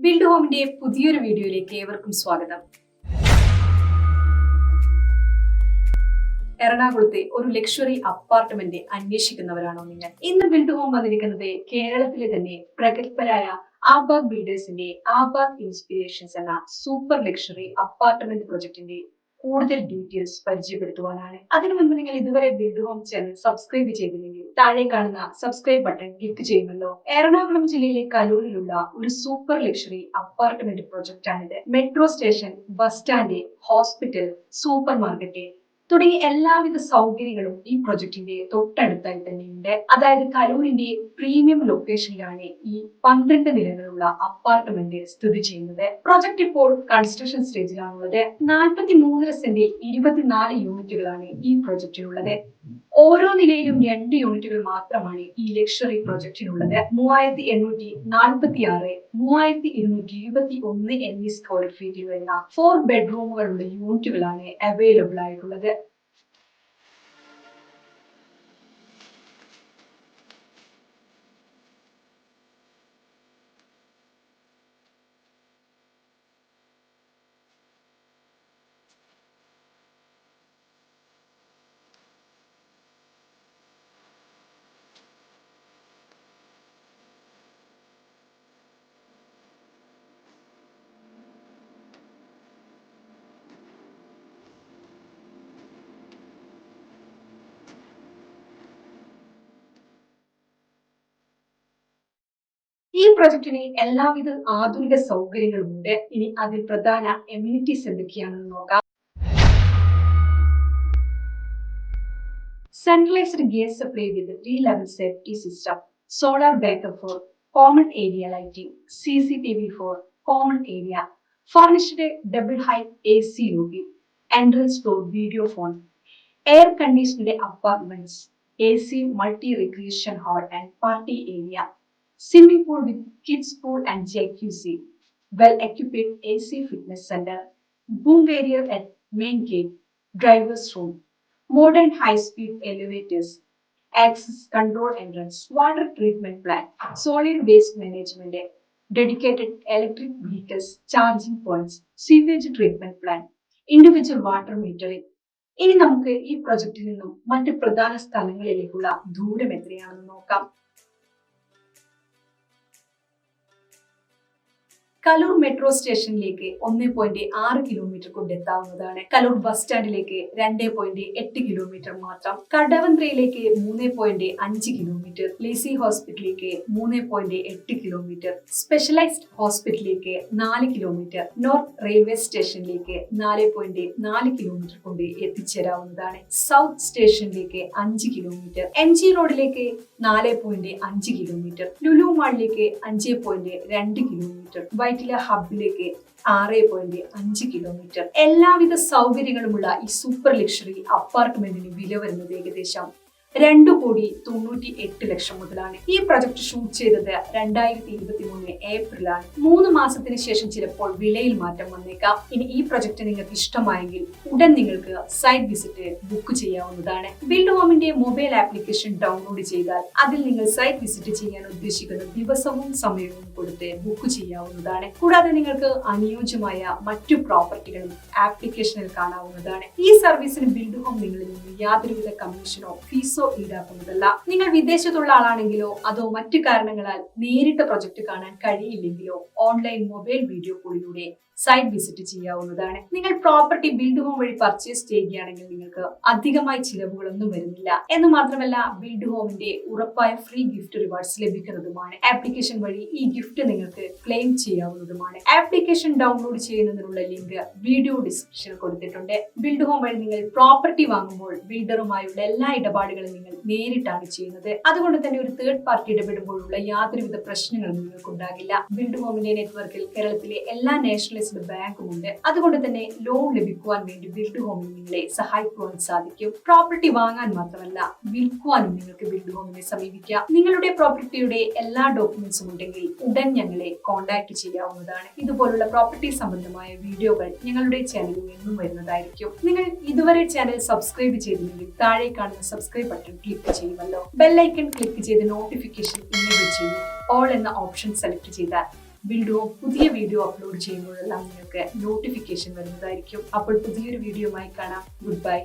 Build ഹോമിന്റെ പുതിയൊരു വീഡിയോയിലേക്ക് ഏവർക്കും സ്വാഗതം. എറണാകുളത്തെ ഒരു ലക്ഷറി അപ്പാർട്ട്മെന്റ് അന്വേഷിക്കുന്നവരാണോ നിങ്ങൾ? ഇന്ന് ബിൽഡ് ഹോം വന്നിരിക്കുന്നത് കേരളത്തിലെ തന്നെ പ്രഗത്ഭരായ ആബാദ് ബിൽഡേഴ്സിന്റെ ആബാദ് ഇൻസ്പിരേഷൻസ് എന്ന സൂപ്പർ ലക്ഷറി അപ്പാർട്ട്മെന്റ് പ്രൊജക്ടിന്റെ കൂടുതൽ ഡീറ്റെയിൽസ് പരിചയപ്പെടുത്തുവാനാണ്. അതിനു മുൻപ് നിങ്ങൾ ഇതുവരെ ബിൽഡ് ഹോം ചാനൽ സബ്സ്ക്രൈബ് ചെയ്തില്ലെങ്കിൽ താഴെ കാണുന്ന സബ്സ്ക്രൈബ് ബട്ടൺ ക്ലിക്ക് ചെയ്യുമല്ലോ. എറണാകുളം ജില്ലയിലെ കലൂരിലുള്ള ഒരു സൂപ്പർ ലക്ഷറി അപ്പാർട്ട്മെന്റ് പ്രൊജക്ട് ആണിത്. Metro station, bus stand, hospital, super market തുടങ്ങിയ എല്ലാവിധ സൗകര്യങ്ങളും ഈ പ്രൊജക്ടിന്റെ തൊട്ടടുത്തായി തന്നെയുണ്ട്. അതായത് കലൂരിന്റെ പ്രീമിയം ലൊക്കേഷനിലാണ് ഈ 12 നിലകളുള്ള അപ്പാർട്ട്മെന്റ് സ്ഥിതി ചെയ്യുന്നത്. പ്രൊജക്ട് ഇപ്പോൾ കൺസ്ട്രക്ഷൻ സ്റ്റേജിലാണുള്ളത്. 43 സെന്റ് 24 യൂണിറ്റുകളാണ് ഈ പ്രൊജക്ടിനുള്ളത്. ഓരോ നിലയിലും 2 യൂണിറ്റുകൾ മാത്രമാണ് ഈ ലക്ഷറി പ്രൊജക്ടിനുള്ളത്. 3846, 3221 എന്നീ സ്ക്വയർ ഫീറ്റിൽ വരുന്ന 4 ബെഡ്റൂമുകളുള്ള യൂണിറ്റുകളാണ് അവൈലബിൾ ആയിട്ടുള്ളത്. ഈ പ്രൊജക്ടിന് എല്ലാവിധ ആധുനിക സൗകര്യങ്ങളും ഉണ്ട്. ഇനി അതിൽ പ്രധാന എമ്യൂണിറ്റീസ് എന്തൊക്കെയാണെന്ന് നോക്കാം. Centralised gas supply with 3-level safety system, solar backup for common area lighting, CCTV for common area, furnished double height AC lobby, entrance for video phone, air conditioned apartments, AC multi-recreation hall and party area, swimming pool with kids pool and jacuzzi, well-equipped AC fitness center, boom barrier at main gate, driver's room, modern high-speed elevators, access control entrance, water treatment plant, solid waste management, dedicated electric vehicles, charging points, sewage treatment plant, individual water metering. ഇനി നമുക്ക് ഈ പ്രൊജക്റ്റിൽ നിന്നും മറ്റ് പ്രധാന സ്ഥലങ്ങളിലേക്കുള്ള ദൂരം എത്രയാണെന്ന് നോക്കാം. Kaloor metro സ്റ്റേഷനിലേക്ക് 1.6 കിലോമീറ്റർ കൊണ്ട് എത്താവുന്നതാണ്. കലൂർ ബസ് സ്റ്റാൻഡിലേക്ക് 2.8 കിലോമീറ്റർ മാത്രം. കടവന്ത്രയിലേക്ക് 3.5 കിലോമീറ്റർ. ലേസി ഹോസ്പിറ്റലിലേക്ക് 3.8 കിലോമീറ്റർ. സ്പെഷ്യലൈസ്ഡ് ഹോസ്പിറ്റലിലേക്ക് 4 കിലോമീറ്റർ. നോർത്ത് റെയിൽവേ സ്റ്റേഷനിലേക്ക് 4.4 കിലോമീറ്റർ കൊണ്ട് എത്തിച്ചേരാവുന്നതാണ്. സൗത്ത് സ്റ്റേഷനിലേക്ക് 5 കിലോമീറ്റർ. MG റോഡിലേക്ക് 4.5 കിലോമീറ്റർ. ലുലു മാളിലേക്ക് 5.2 കിലോമീറ്റർ. വൈറ്റില ഹബിലേക്ക് 6.5 കിലോമീറ്റർ. എല്ലാവിധ സൗകര്യങ്ങളുമുള്ള ഈ സൂപ്പർ ലക്ഷറി അപ്പാർട്ട്മെന്റിന് വില വരുന്നത് ഏകദേശം 2,98,00,000 മുതലാണ്. ഈ പ്രൊജക്ട് ഷൂട്ട് ചെയ്തത് 2023 ഏപ്രിലാണ്. 3 മാസത്തിന് ശേഷം ചിലപ്പോൾ വിലയിൽ മാറ്റം വന്നേക്കാം. ഇനി ഈ പ്രൊജക്ട് നിങ്ങൾക്ക് ഇഷ്ടമായെങ്കിൽ ഉടൻ നിങ്ങൾക്ക് സൈറ്റ് വിസിറ്റ് ബുക്ക് ചെയ്യാവുന്നതാണ്. ബിൽഡ് ഹോമിന്റെ മൊബൈൽ ആപ്ലിക്കേഷൻ ഡൗൺലോഡ് ചെയ്താൽ അതിൽ നിങ്ങൾ സൈറ്റ് വിസിറ്റ് ചെയ്യാൻ ഉദ്ദേശിക്കുന്ന ദിവസവും സമയവും കൊടുത്ത് ബുക്ക് ചെയ്യാവുന്നതാണ്. കൂടാതെ നിങ്ങൾക്ക് അനുയോജ്യമായ മറ്റു പ്രോപ്പർട്ടികളും ആപ്ലിക്കേഷനിൽ കാണാവുന്നതാണ്. ഈ സർവീസിന് ബിൽഡ് ഹോം നിങ്ങളിൽ നിന്ന് യാതൊരുവിധ കമ്മീഷനോ ഫീസോ ഈടാക്കുന്നതല്ല. നിങ്ങൾ വിദേശത്തുള്ള ആളാണെങ്കിലോ അതോ മറ്റു കാരണങ്ങളാൽ നേരിട്ട് പ്രൊജക്ട് കാണാൻ കഴിയില്ലെങ്കിലോ ഓൺലൈൻ മൊബൈൽ വീഡിയോ കോളിലൂടെ സൈറ്റ് വിസിറ്റ് ചെയ്യാവുന്നതാണ്. നിങ്ങൾ പ്രോപ്പർട്ടി ബിൽഡ് ഹോം വഴി പർച്ചേസ് ചെയ്യുകയാണെങ്കിൽ നിങ്ങൾക്ക് അധികമായി ചിലവുകളൊന്നും വരുന്നില്ല. എന്ന് മാത്രമല്ല ബിൽഡ് ഹോമിന്റെ ഉറപ്പായ ഫ്രീ ഗിഫ്റ്റ് റിവാർഡ്സ് ലഭിക്കുന്നതുമാണ്. ആപ്ലിക്കേഷൻ വഴി ഈ ഗിഫ്റ്റ് നിങ്ങൾക്ക് ക്ലെയിം ചെയ്യാവുന്നതുമാണ്. ആപ്ലിക്കേഷൻ ഡൗൺലോഡ് ചെയ്യുന്നതിനുള്ള ലിങ്ക് വീഡിയോ ഡിസ്ക്രിപ്ഷനിൽ കൊടുത്തിട്ടുണ്ട്. ബിൽഡ് ഹോം വഴി നിങ്ങൾ പ്രോപ്പർട്ടി വാങ്ങുമ്പോൾ ബിൽഡറുമായുള്ള എല്ലാ ഇടപാടുകളും നിങ്ങൾ നേരിട്ടാണ് ചെയ്യുന്നത്. അതുകൊണ്ട് തന്നെ ഒരു തേർഡ് പാർട്ടി ഇടപെടുമ്പോഴുള്ള യാതൊരുവിധ പ്രശ്നങ്ങളും നിങ്ങൾക്ക് ഉണ്ടാകില്ല. ബിൽഡ് ഹോമിന്റെ നെറ്റ്വർക്കിൽ കേരളത്തിലെ എല്ലാ നാഷണൽ ബാങ്കുമുണ്ട്. അതുകൊണ്ട് തന്നെ ലോൺ ലഭിക്കുവാൻ വേണ്ടി ബിൽഡ് ഹോമിൽ നിങ്ങളെ സഹായിക്കുവാൻ സാധിക്കും. പ്രോപ്പർട്ടി വാങ്ങാൻ മാത്രമല്ല വിൽക്കുവാനും നിങ്ങൾക്ക് ബിൽഡ് ഹോമിനെ സമീപിക്കാം. നിങ്ങളുടെ പ്രോപ്പർട്ടിയുടെ എല്ലാ ഡോക്യുമെന്റ്സും ഉണ്ടെങ്കിൽ ഉടൻ ഞങ്ങളെ കോൺടാക്ട് ചെയ്യാവുന്നതാണ്. ഇതുപോലുള്ള പ്രോപ്പർട്ടി സംബന്ധമായ വീഡിയോകൾ ഞങ്ങളുടെ ചാനലിൽ നിന്നും വരുന്നതായിരിക്കും. നിങ്ങൾ ഇതുവരെ ചാനൽ സബ്സ്ക്രൈബ് ചെയ്തില്ലെങ്കിൽ താഴെ കാണുന്ന സബ്സ്ക്രൈബ് ബട്ടൺ ക്ലിക്ക് ചെയ്യുമല്ലോ. ബെൽ ഐക്കൺ ക്ലിക്ക് ചെയ്ത് നോട്ടിഫിക്കേഷൻ ഇനേബിൾ ചെയ്യൂ. ഓൾ എന്ന ഓപ്ഷൻ സെലക്ട് ചെയ്താൽ പുതിയ വീഡിയോ അപ്ലോഡ് ചെയ്യുമ്പോഴെല്ലാം നിങ്ങൾക്ക് നോട്ടിഫിക്കേഷൻ വരുന്നതായിരിക്കും. അപ്പോൾ പുതിയൊരു വീഡിയോയുമായി കാണാം. Good bye.